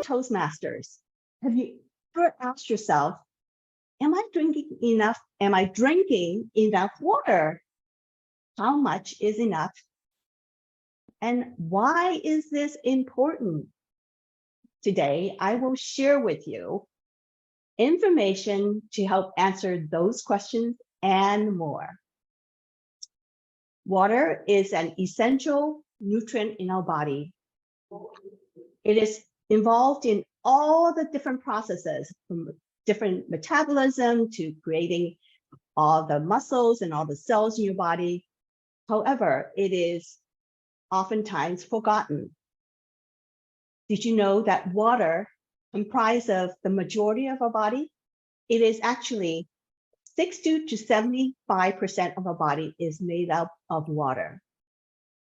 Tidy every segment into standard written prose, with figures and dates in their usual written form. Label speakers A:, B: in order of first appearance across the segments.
A: Toastmasters, have you ever asked yourself, am I drinking enough? Am I drinking enough water? How much is enough? And why is this important? Today, I will share with you information to help answer those questions and more. Water is an essential nutrient in our body. It is involved in all the different processes, from different metabolism to creating all the muscles and all the cells in your body. However, it is oftentimes forgotten. Did you know that water comprises of the majority of our body? It is actually 60 to 75% of our body is made up of water.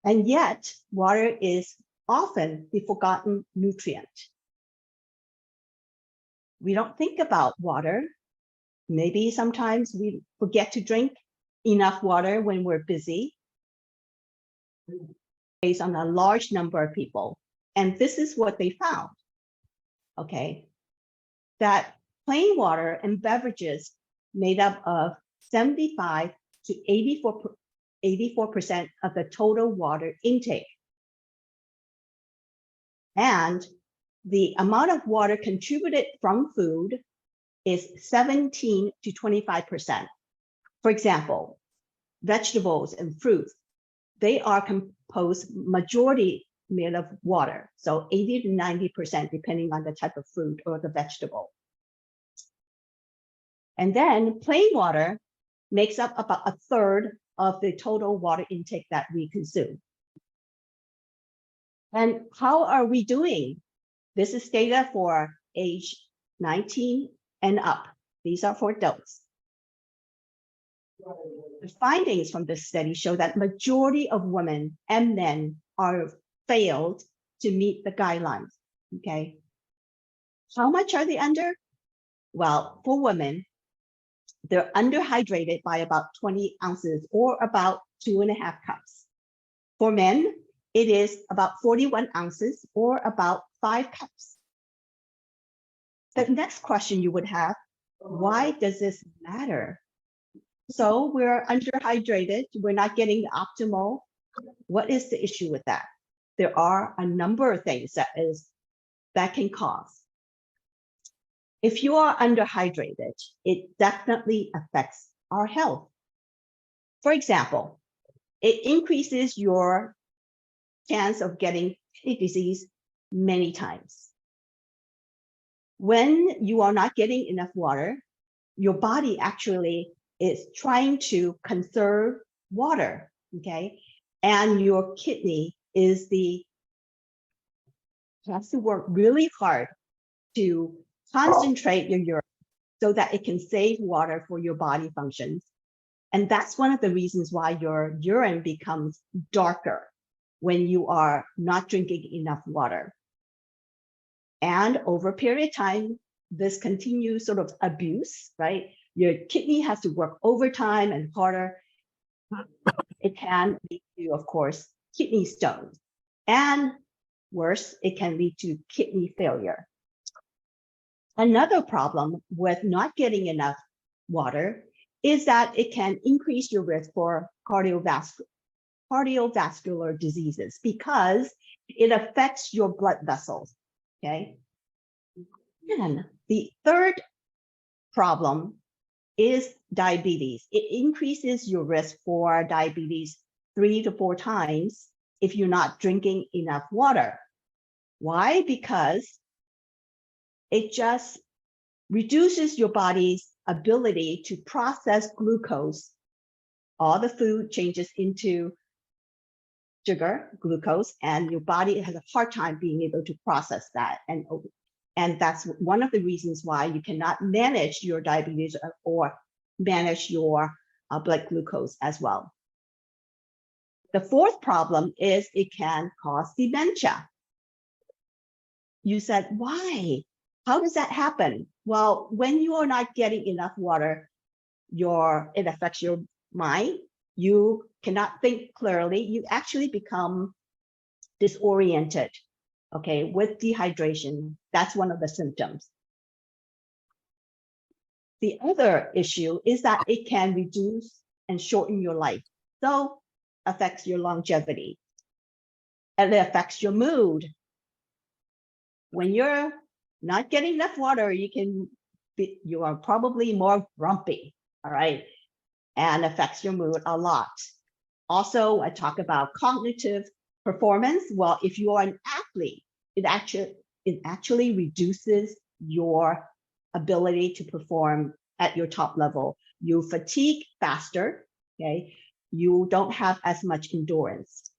A: And yet, water is often the forgotten nutrient. We don't think about water. Maybe sometimes we forget to drink enough water when we're busy, based on a large number of people. And this is what they found, okay? That plain water and beverages made up of 75 to 84% of the total water intake. And the amount of water contributed from food is 17 to 25%. For example, vegetables and fruits, they are composed majority made of water. So 80 to 90%, depending on the type of fruit or the vegetable. And then plain water makes up about a third of the total water intake that we consume. And how are we doing? This is data for age 19 and up. These are for adults. The findings from this study show that majority of women and men are failed to meet the guidelines, okay? How much are they under? Well, for women, they're underhydrated by about 20 ounces or about 2.5 cups. For men, it is about 41 ounces or about 5 cups. The next question you would have, why does this matter? So we're underhydrated, we're not getting the optimal. What is the issue with that? There are a number of things that can cause. If you are underhydrated, it definitely affects our health. For example, it increases your chance of getting kidney disease many times. When you are not getting enough water, your body actually is trying to conserve water, okay? And your kidney has to work really hard to concentrate your urine so that it can save water for your body functions. And that's one of the reasons why your urine becomes darker when you are not drinking enough water. And over a period of time, this continues sort of abuse, right? Your kidney has to work overtime and harder. It can lead to, of course, kidney stones. And worse, it can lead to kidney failure. Another problem with not getting enough water is that it can increase your risk for cardiovascular diseases because it affects your blood vessels, okay? And the third problem is diabetes. It increases your risk for diabetes 3 to 4 times if you're not drinking enough water. Why? Because it just reduces your body's ability to process glucose. All the food changes into sugar, glucose, and your body has a hard time being able to process that. And that's one of the reasons why you cannot manage your diabetes or manage your blood glucose as well. The fourth problem is it can cause dementia. You said, why? How does that happen? Well, when you are not getting enough water, it affects your mind. You cannot think clearly. You actually become disoriented. okay, with dehydration. That's one of the symptoms. The other issue is that it can reduce and shorten your life. So affects your longevity. And it affects your mood. When you're not getting enough water, you are probably more grumpy, all right? And affects your mood a lot. Also, I talk about cognitive performance. Well, if you are an athlete, it actually reduces your ability to perform at your top level. You fatigue faster, okay? You don't have as much endurance.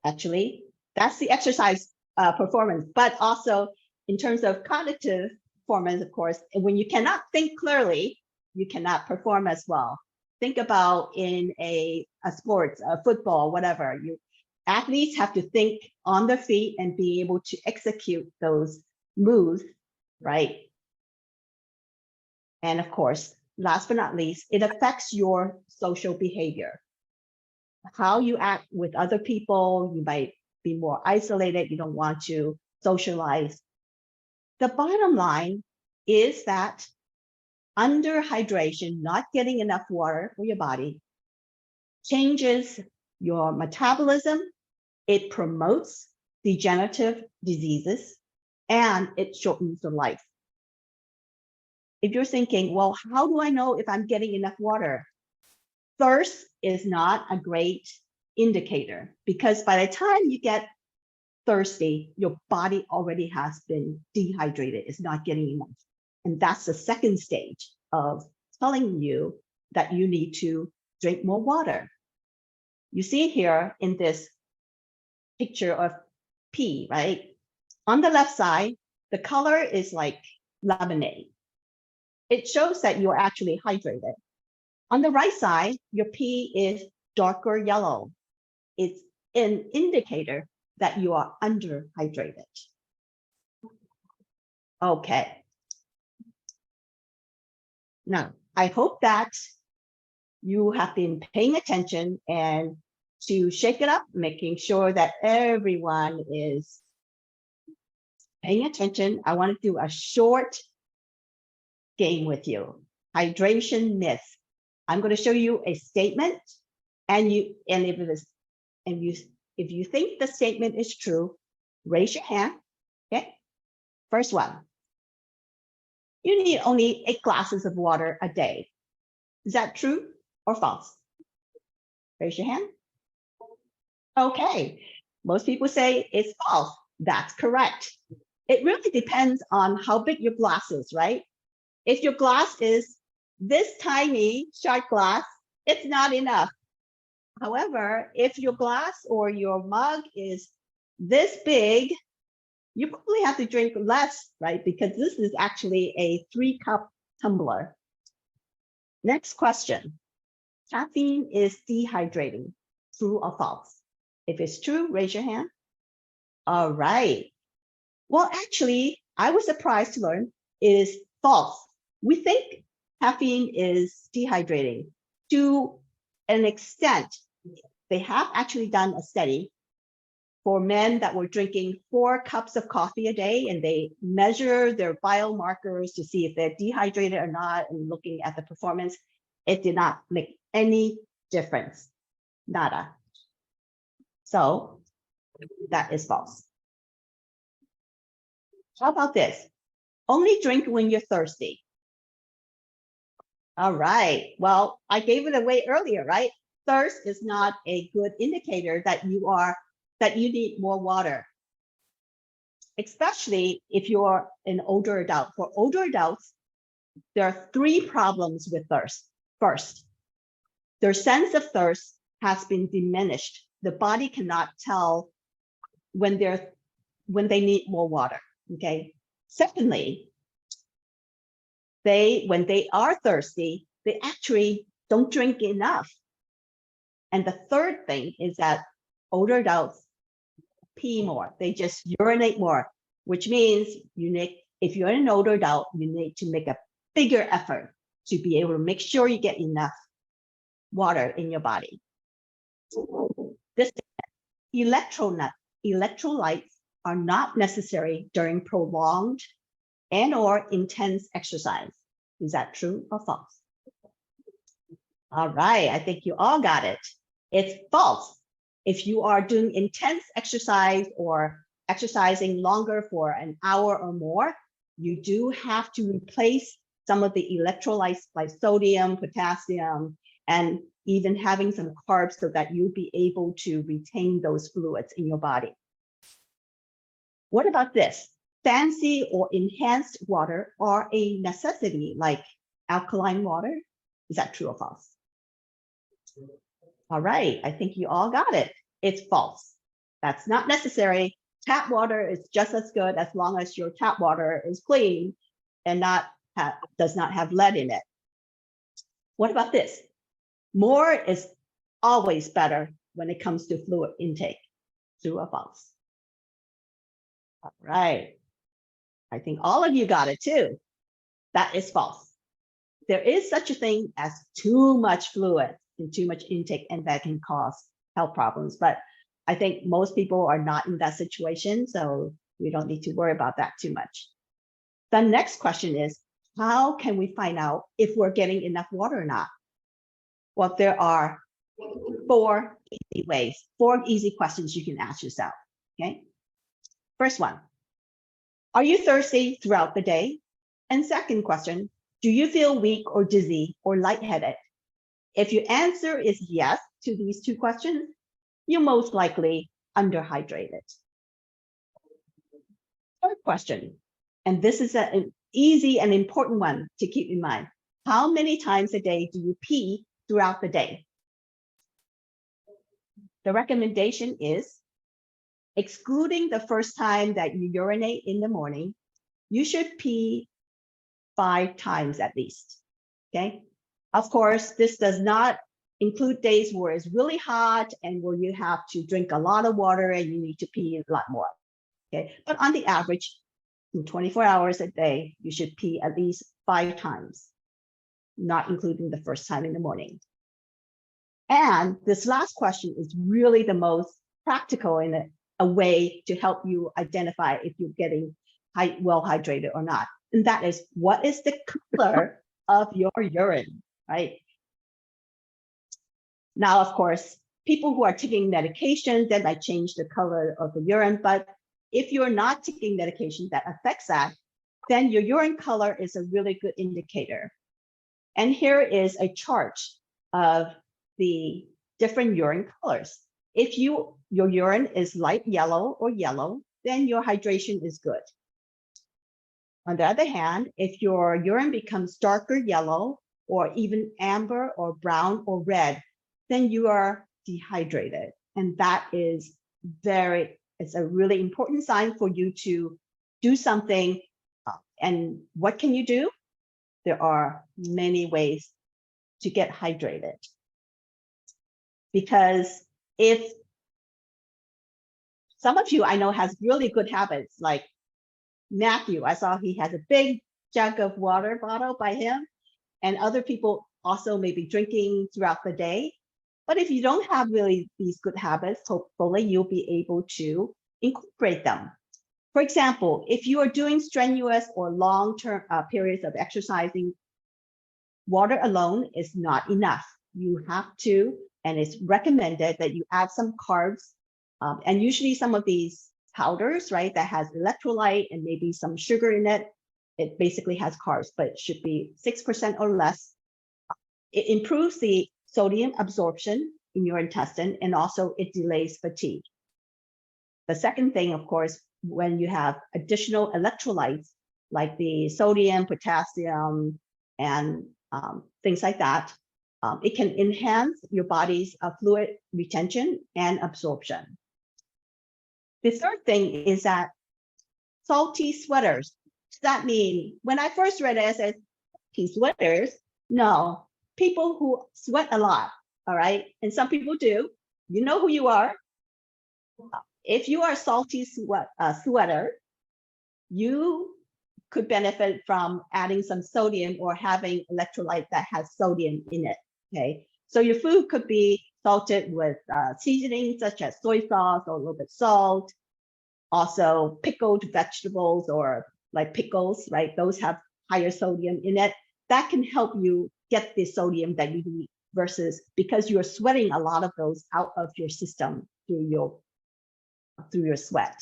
A: Actually, that's the exercise performance, but also in terms of cognitive performance, of course, when you cannot think clearly, you cannot perform as well. Think about in a sports, a football, whatever. Athletes have to think on their feet and be able to execute those moves, right? And of course, last but not least, it affects your social behavior. How you act with other people, you might be more isolated, you don't want to socialize. The bottom line is that underhydration, not getting enough water for your body, changes your metabolism, it promotes degenerative diseases, and it shortens your life. If you're thinking, well, how do I know if I'm getting enough water? Thirst is not a great indicator because by the time you get thirsty, your body already has been dehydrated. It's not getting enough. And that's the second stage of telling you that you need to drink more water. You see here in this picture of pee, right? On the left side, the color is like lemonade. It shows that you're actually hydrated. On the right side, your pee is darker yellow. It's an indicator that you are underhydrated. Okay. Now, I hope that you have been paying attention and to shake it up, making sure that everyone is paying attention. I want to do a short game with you. Hydration myth. I'm going to show you a statement, and if you think the statement is true, raise your hand. Okay. First one. You need only 8 glasses of water a day. Is that true or false? Raise your hand. Okay. Most people say it's false. That's correct. It really depends on how big your glass is, right? If your glass is this tiny shot glass, it's not enough. However, if your glass or your mug is this big, you probably have to drink less, right? Because this is actually a 3-cup tumbler. Next question. Caffeine is dehydrating. True or false? If it's true, raise your hand. All right. Well, actually, I was surprised to learn it is false. We think caffeine is dehydrating to an extent. They have actually done a study for men that were drinking 4 cups of coffee a day, and they measure their biomarkers to see if they're dehydrated or not, and looking at the performance, it did not make any difference. Nada. So that is false. How about this? Only drink when you're thirsty. All right. Well, I gave it away earlier, right? Thirst is not a good indicator that you need more water, especially if you're an older adult. For older adults, there are 3 problems with thirst. First, their sense of thirst has been diminished. The body cannot tell when they need more water. Okay. Secondly, when they are thirsty, they actually don't drink enough. And the third thing is that older adults pee more. They just urinate more, which means if you're an older adult, you need to make a bigger effort to be able to make sure you get enough water in your body. This electrolytes are not necessary during prolonged and/or intense exercise. Is that true or false? All right, I think you all got it. It's false. If you are doing intense exercise or exercising longer for an hour or more, you do have to replace some of the electrolytes like sodium, potassium, and even having some carbs so that you'll be able to retain those fluids in your body. What about this? Fancy or enhanced water are a necessity, like alkaline water. Is that true or false? All right, I think you all got it. It's false. That's not necessary. Tap water is just as good as long as your tap water is clean and does not have lead in it. What about this? More is always better when it comes to fluid intake. True or false? All right. I think all of you got it too. That is false. There is such a thing as too much fluid and too much intake, and that can cause health problems. But I think most people are not in that situation, so we don't need to worry about that too much. The next question is, how can we find out if we're getting enough water or not? Well, there are four easy questions you can ask yourself, okay? First one, are you thirsty throughout the day? And second question, do you feel weak or dizzy or lightheaded? If your answer is yes to these two questions, you're most likely underhydrated. Third question, and this is an easy and important one to keep in mind. How many times a day do you pee throughout the day? The recommendation is, excluding the first time that you urinate in the morning, you should pee 5 times at least, okay? Of course, this does not include days where it's really hot and where you have to drink a lot of water and you need to pee a lot more, okay? But on the average, in 24 hours a day, you should pee at least 5 times, not including the first time in the morning. And this last question is really the most practical in a way to help you identify if you're getting well hydrated or not. And that is, what is the color of your urine, right? Now, of course, people who are taking medication, that might change the color of the urine. But if you're not taking medication that affects that, then your urine color is a really good indicator. And here is a chart of the different urine colors. If your urine is light yellow or yellow, then your hydration is good. On the other hand, if your urine becomes darker yellow or even amber or brown or red, then you are dehydrated. And that is it's a really important sign for you to do something. And what can you do? There are many ways to get hydrated. Because if some of you I know has really good habits, like Matthew, I saw he has a big jug of water bottle by him, and other people also may be drinking throughout the day. But if you don't have really these good habits, hopefully you'll be able to incorporate them. For example, if you are doing strenuous or long-term periods of exercising, water alone is not enough. You have to, and it's recommended that you add some carbs, and usually some of these powders, right, that has electrolyte and maybe some sugar in it. It basically has carbs, but it should be 6% or less. It improves the sodium absorption in your intestine, and also it delays fatigue. The second thing, of course, when you have additional electrolytes like the sodium, potassium, and things like that, it can enhance your body's fluid retention and absorption. The third thing is that salty sweaters. Does that mean, when I first read it, I said, salty sweaters? No, people who sweat a lot, all right? And some people do. You know who you are. If you are a salty sweater, you could benefit from adding some sodium or having electrolyte that has sodium in it, okay? So your food could be salted with seasonings such as soy sauce or a little bit salt. Also pickled vegetables or like pickles, right? Those have higher sodium in it. That can help you get the sodium that you need versus because you're sweating a lot of those out of your system through your sweat.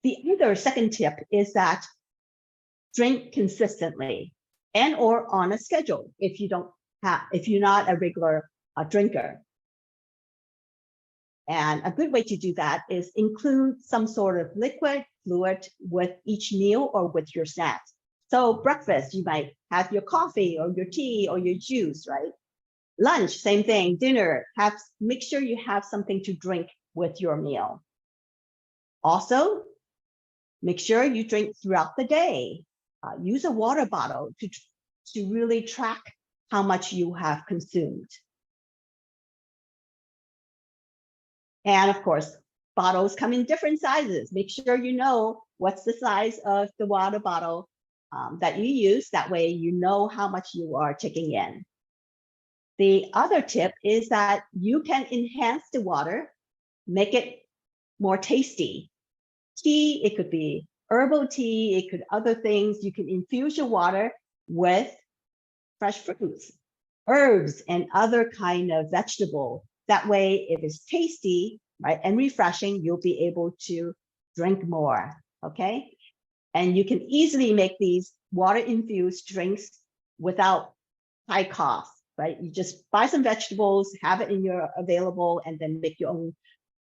A: The other second tip is that drink consistently and or on a schedule if you're not a regular drinker. And a good way to do that is include some sort of liquid fluid with each meal or with your snacks. So breakfast, you might have your coffee or your tea or your juice, right? Lunch, same thing. Dinner, make sure you have something to drink with your meal. Also, make sure you drink throughout the day. Use a water bottle to really track how much you have consumed. And of course, bottles come in different sizes. Make sure you know what's the size of the water bottle that you use. That way you know how much you are taking in. The other tip is that you can enhance the water, make it more tasty. Tea, it could be herbal tea, it could other things. You can infuse your water with fresh fruits, herbs, and other kind of vegetable. That way, if it's tasty, right, and refreshing, you'll be able to drink more, okay? And you can easily make these water-infused drinks without high cost, right? You just buy some vegetables, have it in your available, and then make your own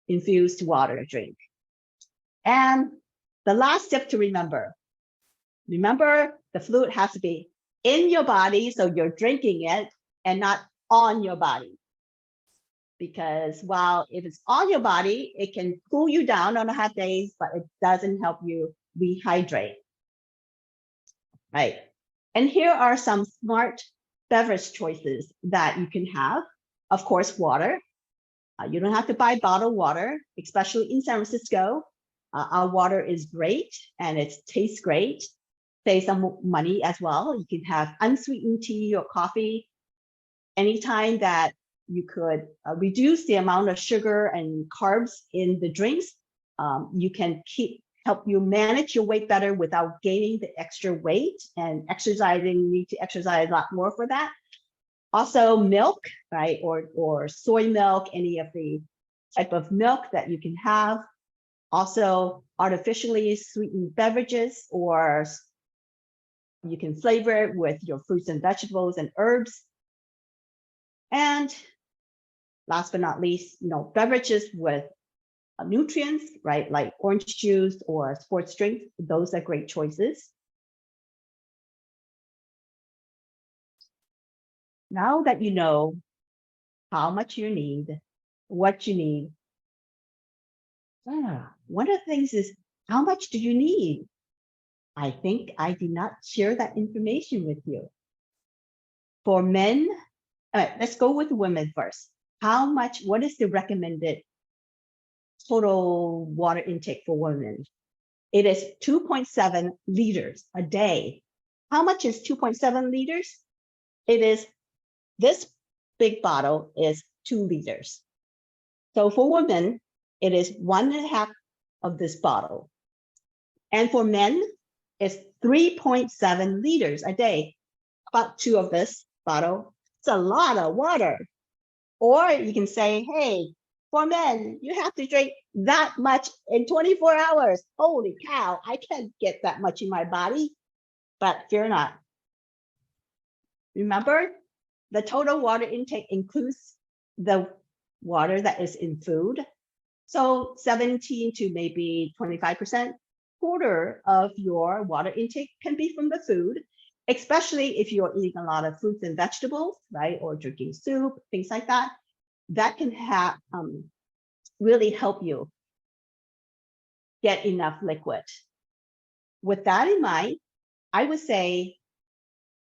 A: infused water drink. And the last tip to remember the fluid has to be in your body, so you're drinking it, and not on your body. Because while if it's on your body, it can cool you down on hot days, but it doesn't help you rehydrate. Right. And here are some smart beverage choices that you can have. Of course, water. You don't have to buy bottled water, especially in San Francisco. Our water is great and it tastes great. Save some money as well. You can have unsweetened tea or coffee. Anytime that you could reduce the amount of sugar and carbs in the drinks, you can help you manage your weight better without gaining the extra weight and exercising. You need to exercise a lot more for that. Also milk, right? Or soy milk, any of the type of milk that you can have. Also artificially sweetened beverages, or you can flavor it with your fruits and vegetables and herbs. And last but not least, beverages with nutrients, right? Like orange juice or sports drink. Those are great choices. Now that you know how much you need, what you need, one of the things is, how much do you need? I think I did not share that information with you. For men, let's go with women first. What is the recommended total water intake for women? It is 2.7 liters a day. How much is 2.7 liters? This big bottle is 2 liters. So for women, it is 1.5 of this bottle. And for men, it's 3.7 liters a day, about 2 of this bottle. It's a lot of water. Or you can say, hey, for men, you have to drink that much in 24 hours. Holy cow, I can't get that much in my body. But fear not. Remember, the total water intake includes the water that is in food. So 17 to maybe 25%, quarter of your water intake can be from the food, especially if you're eating a lot of fruits and vegetables, right? Or drinking soup, things like that. That can have really help you get enough liquid. With that in mind, I would say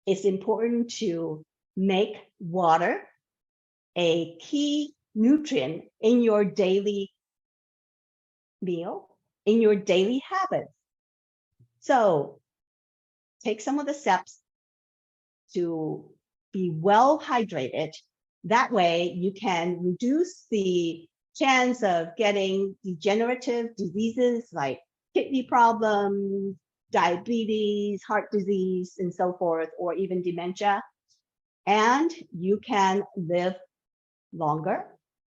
A: it's important to make water a key nutrient in your daily meal, in your daily habits. So take some of the steps to be well hydrated That way you can reduce the chance of getting degenerative diseases like kidney problems, diabetes, heart disease, and so forth, or even dementia. And you can live longer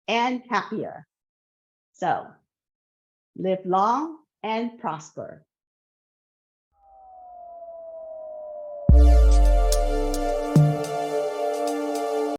A: and happier. So live long and prosper.